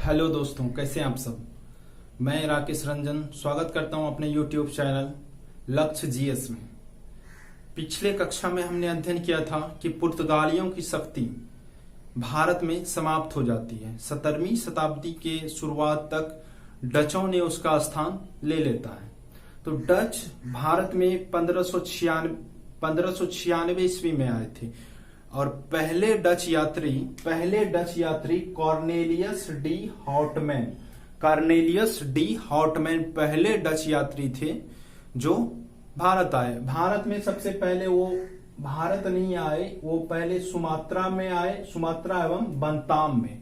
Hello दोस्तों, कैसे हैं आप सब। मैं राकेश रंजन स्वागत करता हूं अपने YouTube चैनल लक्ष्य जीएस में। पिछले कक्षा में हमने अध्ययन किया था कि पुर्तगालियों की शक्ति भारत में समाप्त हो जाती है। 17वीं शताब्दी के शुरुआत तक डचों ने उसका स्थान ले लेता है। तो डच भारत में 1596 ईस्वी में आए थे और पहले डच यात्री कॉर्नेलियस डी हॉटमैन पहले डच यात्री थे जो भारत आए। भारत में सबसे पहले वो भारत नहीं आए, वो पहले सुमात्रा में आए, सुमात्रा एवं बंताम में।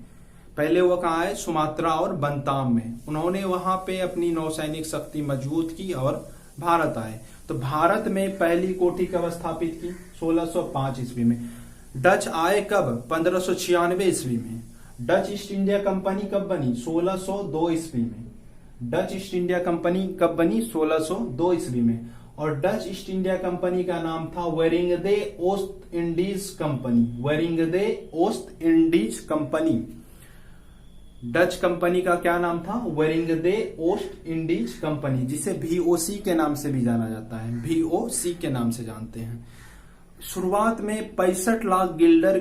पहले वो कहाँ आए? सुमात्रा और बंताम में। उन्होंने वहां पे अपनी नौसैनिक शक्ति मजबूत की और भारत आए। तो भारत में पहली कोठी कब स्थापित की? 1605 ईस्वी में। डच आए कब? 1596 ईस्वी में। डच ईस्ट इंडिया कंपनी कब बनी? 1602 ईस्वी में। डच ईस्ट इंडिया कंपनी कब बनी? 1602 ईस्वी में। और डच ईस्ट इंडिया कंपनी का नाम था वेरिंगदे ओस्ट इंडीज कंपनी। वेरिंगदे ओस्ट इंडीज कंपनी। डच कंपनी का क्या नाम था? वेरिंगदे ओस्ट इंडीज कंपनी, जिसे VOC के नाम से भी जाना जाता है। VOC के नाम से जानते हैं। शुरुआत में 65 लाख गिल्डर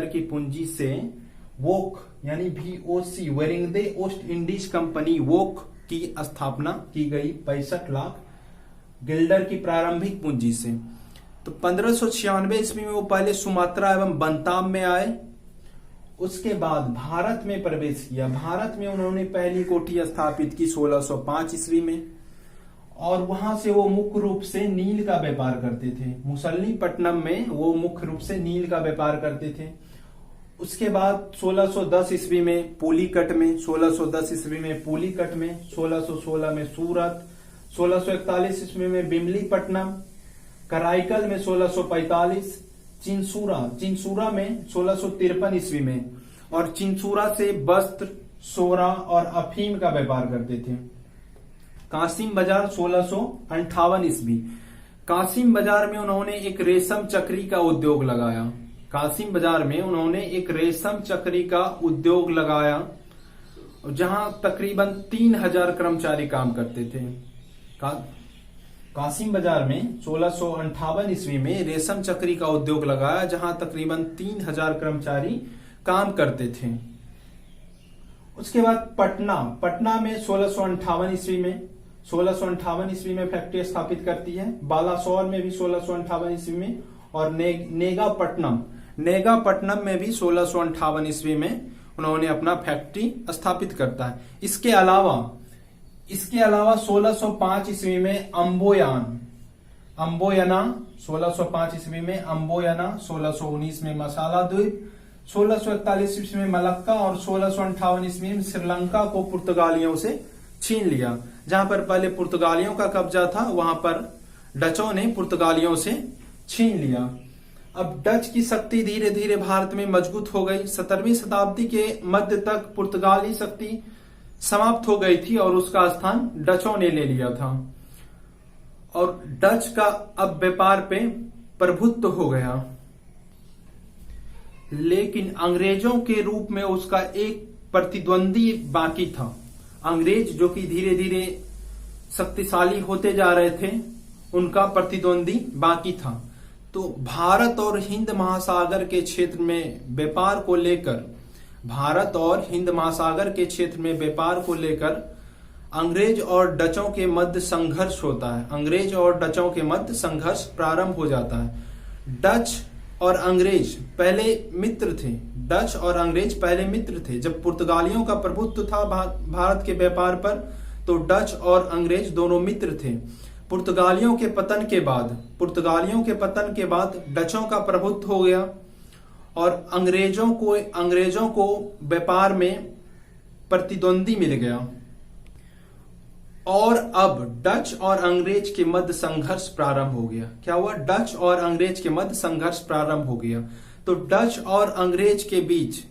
की पूंजी से वोक यानी VOC वेरिंगदे ओस्ट इंडीज कंपनी वोक की स्थापना की गई 65 लाख गिल्डर की प्रारंभिक पूंजी से। तो 1596 ईस्वी में वो पहले सुमात्रा एवं बंताम में आए। उसके बाद भारत में प्रवेश किया। भारत में उन्होंने पहली कोठी स्थापित की 1605 ईस्वी में और वहां से वो मुख्य रूप से नील का व्यापार करते थे। मुसल्लीपट्टनम में वो मुख्य रूप से नील का व्यापार करते थे। उसके बाद 1610 ईस्वी में पुलिकट में, 1616 में सूरत, 1641 ईस्वी में बिमलीपट्टनम, कराईकल में 1645, चिंसूरा में 1653 ईस्वी में। और चिंसूरा से वस्त्र, सोरा और अफीम का व्यापार करते थे। कासिम बाजार 1658 ईस्वी। कासिम बाजार में उन्होंने एक रेशम चक्री का उद्योग लगाया। जहां तकरीबन 3000 कर्मचारी काम करते थे। कासिम बाजार में 1658 ईस्वी में रेशम चक्री का उद्योग लगाया, जहां तकरीबन 3000 कर्मचारी काम करते थे। उसके बाद पटना में 1658 ईस्वी में फैक्ट्री स्थापित करती है। बालासोर में भी 1658 ईस्वी में। और नेगापट्टनम में भी 1658 ईस्वी में उन्होंने अपना फैक्ट्री स्थापित करता है। इसके अलावा 1605 ईस्वी में अंबोयना 1605 ईस्वी में अंबोयना, 1619 में मसाला द्वीप, 1641 ईस्वी में मलक्का और 1658 ईस्वी में श्रीलंका को पुर्तगालियों से छीन लिया। जहां पर पहले पुर्तगालियों का कब्जा था, वहां पर डचों ने पुर्तगालियों से छीन लिया। अब डच की शक्ति धीरे धीरे भारत में मजबूत हो गई। 17वीं शताब्दी के मध्य तक पुर्तगाली शक्ति समाप्त हो गई थी और उसका स्थान डचों ने ले लिया था। और डच का अब व्यापार पे प्रभुत्व हो गया, लेकिन अंग्रेजों के रूप में उसका एक प्रतिद्वंदी बाकी था। अंग्रेज जो कि धीरे धीरे शक्तिशाली होते जा रहे थे, उनका प्रतिद्वंदी बाकी था। तो भारत और हिंद महासागर के क्षेत्र में व्यापार को लेकर अंग्रेज और डचों के मध्य संघर्ष होता है। अंग्रेज और डचों के मध्य संघर्ष प्रारंभ हो जाता है। डच और अंग्रेज पहले मित्र थे। जब पुर्तगालियों का प्रभुत्व था भारत के व्यापार पर, तो डच और अंग्रेज दोनों मित्र थे। पुर्तगालियों के पतन के बाद डचों का प्रभुत्व हो गया और अंग्रेजों को व्यापार में प्रतिद्वंदी मिल गया। और अब डच और अंग्रेज के मध्य संघर्ष प्रारंभ हो गया। क्या हुआ? डच और अंग्रेज के मध्य संघर्ष प्रारंभ हो गया। तो डच और अंग्रेज के बीच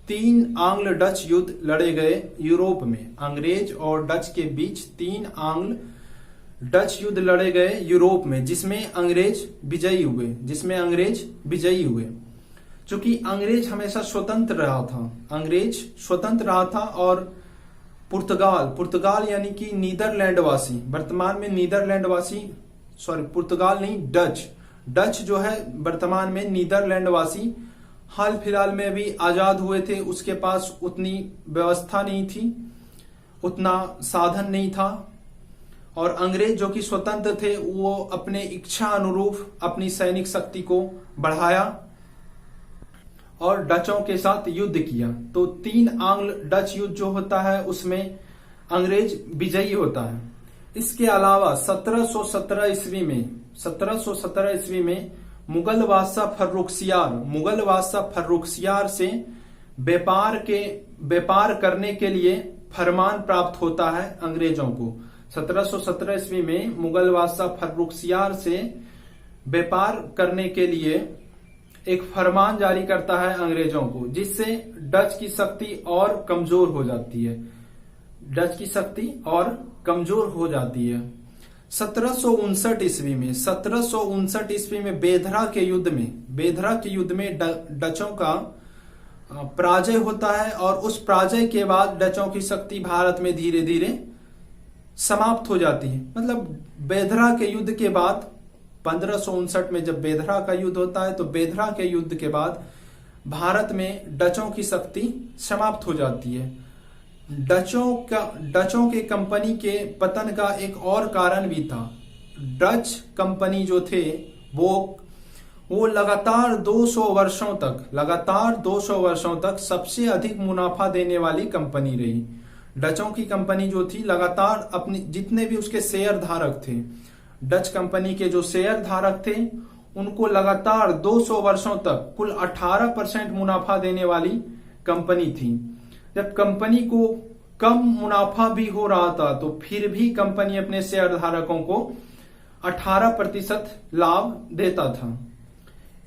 3 आंग्ल डच युद्ध लड़े गए यूरोप में। अंग्रेज और डच के बीच 3 आंग्ल डच युद्ध लड़े गए यूरोप में, जिसमें अंग्रेज विजयी हुए। चूंकि अंग्रेज हमेशा स्वतंत्र रहा था, अंग्रेज स्वतंत्र रहा था, और पुर्तगाल यानी कि नीदरलैंड वासी, वर्तमान में नीदरलैंड वासी, पुर्तगाल नहीं, डच जो है वर्तमान में नीदरलैंड वासी, हाल फिलहाल में भी आजाद हुए थे, उसके पास उतनी व्यवस्था नहीं थी, उतना साधन नहीं था, और अंग्रेज जो कि स्वतंत्र थे वो अपने इच्छा अनुरूप अपनी सैनिक शक्ति को बढ़ाया और डचों के साथ युद्ध किया। तो 3 आंग्ल डच युद्ध जो होता है उसमें अंग्रेज विजयी होता है। इसके अलावा 1717 ईस्वी में मुगल बादशाह फर्रुखसियार से व्यापार करने के लिए फरमान प्राप्त होता है अंग्रेजों को। 1717 ईस्वी में मुगल बादशाह फर्रुखसियार से व्यापार करने के लिए एक फरमान जारी करता है अंग्रेजों को, जिससे डच की शक्ति और कमजोर हो जाती है। 1759 ईस्वी में बेदरा के युद्ध में डचों का पराजय होता है, और उस पराजय के बाद डचों की शक्ति भारत में धीरे धीरे समाप्त हो जाती है। मतलब बेदरा के युद्ध के बाद 1559 में जब बेदरा का युद्ध होता है, तो बेदरा के युद्ध के बाद भारत में डचों की शक्ति समाप्त हो जाती है। डचों के कंपनी के पतन का एक और कारण भी था। डच कंपनी जो थे वो लगातार 200 वर्षों तक सबसे अधिक मुनाफा देने वाली कंपनी रही। डचों की कंपनी जो थी लगातार अपनी जितने भी उसके शेयर धारक थे, डच कंपनी के जो शेयर धारक थे, उनको लगातार 200 वर्षों तक कुल 18% मुनाफा देने वाली कंपनी थी। जब कंपनी को कम मुनाफा भी हो रहा था, तो फिर भी कंपनी अपने शेयर धारकों को 18% लाभ देता था।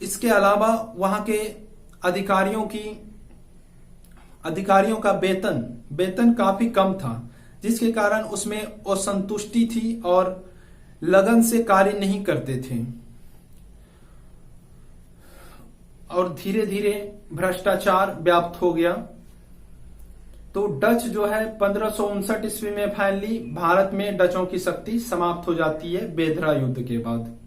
इसके अलावा वहां के अधिकारियों का वेतन काफी कम था, जिसके कारण उसमें असंतुष्टि थी और लगन से कार्य नहीं करते थे, और धीरे धीरे भ्रष्टाचार व्याप्त हो गया। तो डच जो है 1559 ईस्वी में फाइनली भारत में डचों की शक्ति समाप्त हो जाती है बेदरा युद्ध के बाद।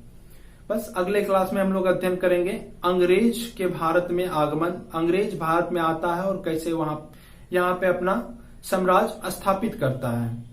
बस अगले क्लास में हम लोग अध्ययन करेंगे अंग्रेज के भारत में आगमन, अंग्रेज भारत में आता है और कैसे यहाँ पे अपना साम्राज्य स्थापित करता है।